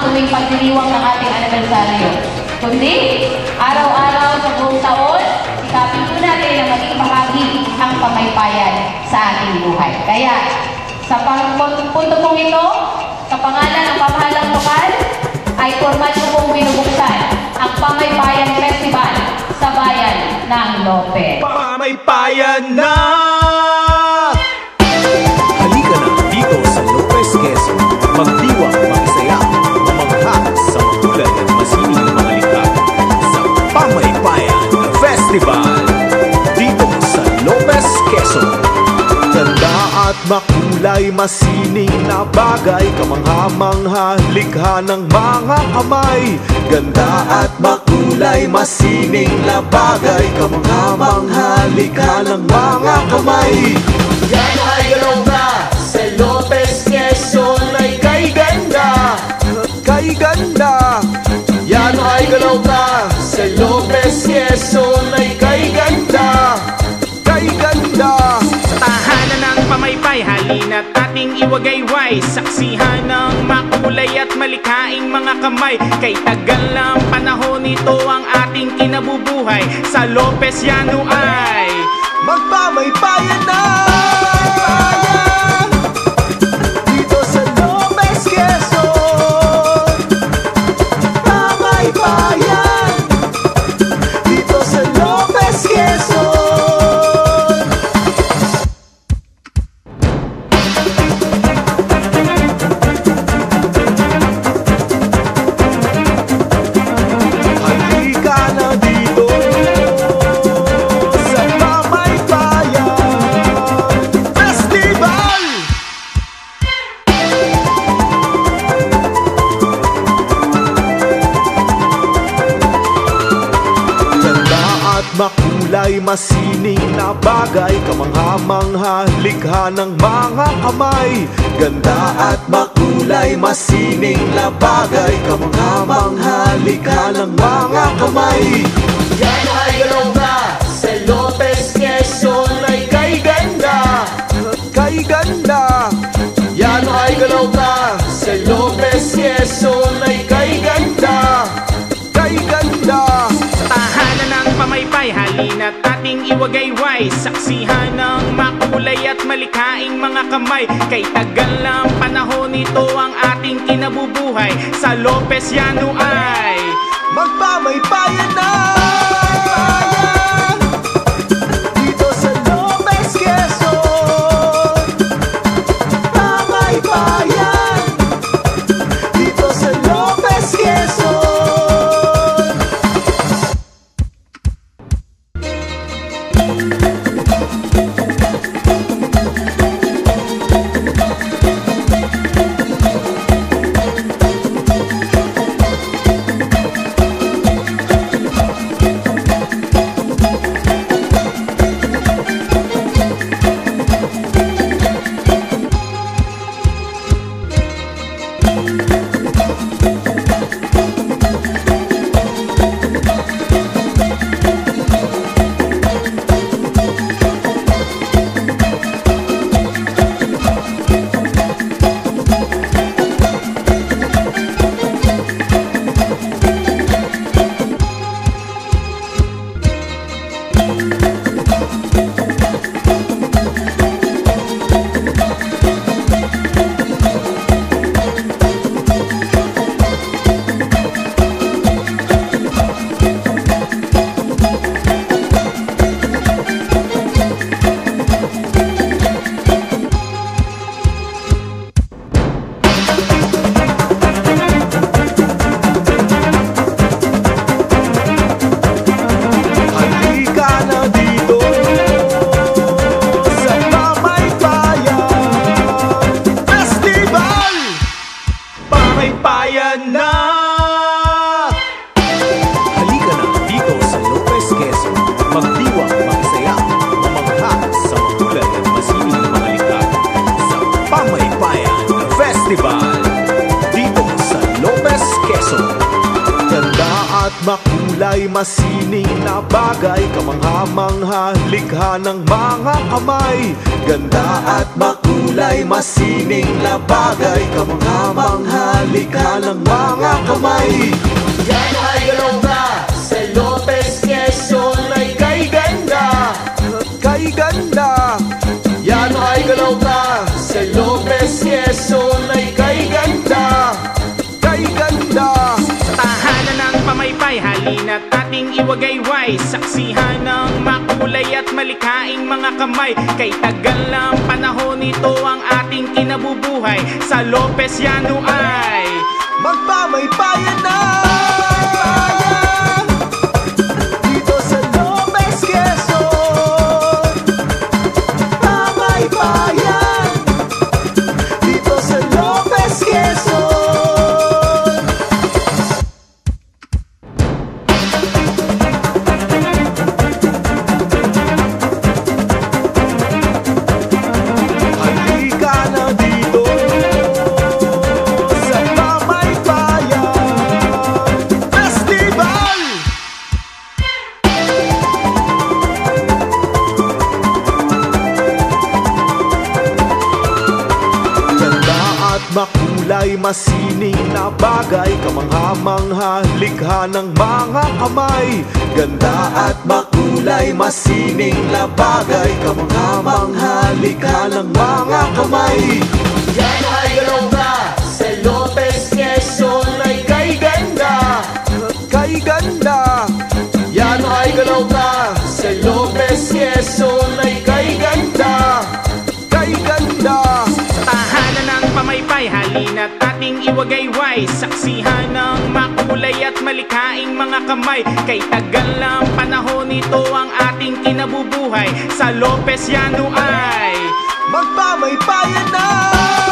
tuwing pagdiriwang ng ating anibersaryo. Kundi, araw-araw sa buong taon, sikapin po natin na maging bahagi ang pamaypayan sa ating buhay. Kaya, sa punto pong ito, sa pangalan ng pamahalang lokal, ay formal ko pong binubuksan ang Pamaypayan Festival sa bayan ng Lope. Pamaypayan na! Halika na dito sa Lopez, Quezon. Magdiwang, magsaya, mamangha sa makulay at masining na mga likha sa Pamaypayan Festival dito sa Lopez, Quezon. Ganda at makulay, masining na bagay, kamangha-mangha, likha ng mga kamay. Ganda at makulay, masining na bagay, kamangha-mangha, likha ng mga kamay. Yan ay galaw na sa Lopez, Quezon ay kay ganda. Kay ganda. Yan ay galaw na sa Lopez, Quezon ay kay ganda. Kay ganda. Tahanan ng pamaypay, halina't ating iwagayway. Saksihan ng makulay at malikhaing mga kamay. Kay tagal ng panahon ito ang ating kinabubuhay. Sa Lopez Llano ay Magpamaypayan na! Dito sa Lopez, Quezon. Pamaypayan dito sa Lopez, Quezon. Halika na dito sa Pamaypayan Festival. Ganda at makulay, masining na bagay, kamangha-mangha, likha ng mga kamay. Ganda at makulay, masining na bagay, kamangha-mangha, likha ng mga kamay. Yan ay galaw na sa Lopez, Quezon ay kay ganda. Kay ganda. Yan ay galaw na sa Lopez, Quezon ay kay ganda. Kay ganda. tahanan ng pamaypay, halina't ating iwagayway. Saksihan ng makulay at malikhaing mga kamay. Kay tagal ng panahon ito ang ating kinabubuhay. Sa Lopez Llano ay Magpamaypayan na! Dito sa Lopez, Quezon. Pamaypayan dito sa Lopez, Quezon. Festival dito sa Lopez, Quezon. Ganda at makulay makulay masining na bagay, kamangha-mangha likha ng mga kamay. Ganda at makulay masining na bagay, kamangha-mangha likha ng mga kamay. Yan ay galaw na sa Lopez, Quezon ay kay ganda. Kay ganda. Yan ay galaw na sa Lopez, Quezon ay kay ganda. Kay ganda. Tahanan ng pamaypay, halina't ating iwagayway. Saksihan ng makulay at malikhaing mga kamay. Kay tagal ng panahon ito ang ating kinabubuhay. Sa Lopez Llano ay Magpamaypayan na! Dito sa Lopez, Quezon. Pamaypayan. Dito sa Lopez, Quezon. Halika na dito sa Pamaypayan Festival! Ganda at makulay masining na bagay, kamangha-mangha likha ng mga kamay. Ganda at makulay masining na bagay, kamangha-mangha likha ng mga kamay. Yan ay galaw na sa Lopez, Quezon ay kay ganda. Kay ganda. Yan ay galaw na sa Lopez, Quezon ay kay ganda. Kay ganda. tahanan ng pamaypay, halina't ating iwagayway. Saksihan ng makulay at malikhaing mga kamay. Kay tagal ng panahon ito ang ating kinabubuhay. Sa Lopez Llano ay Magpamaypayan na!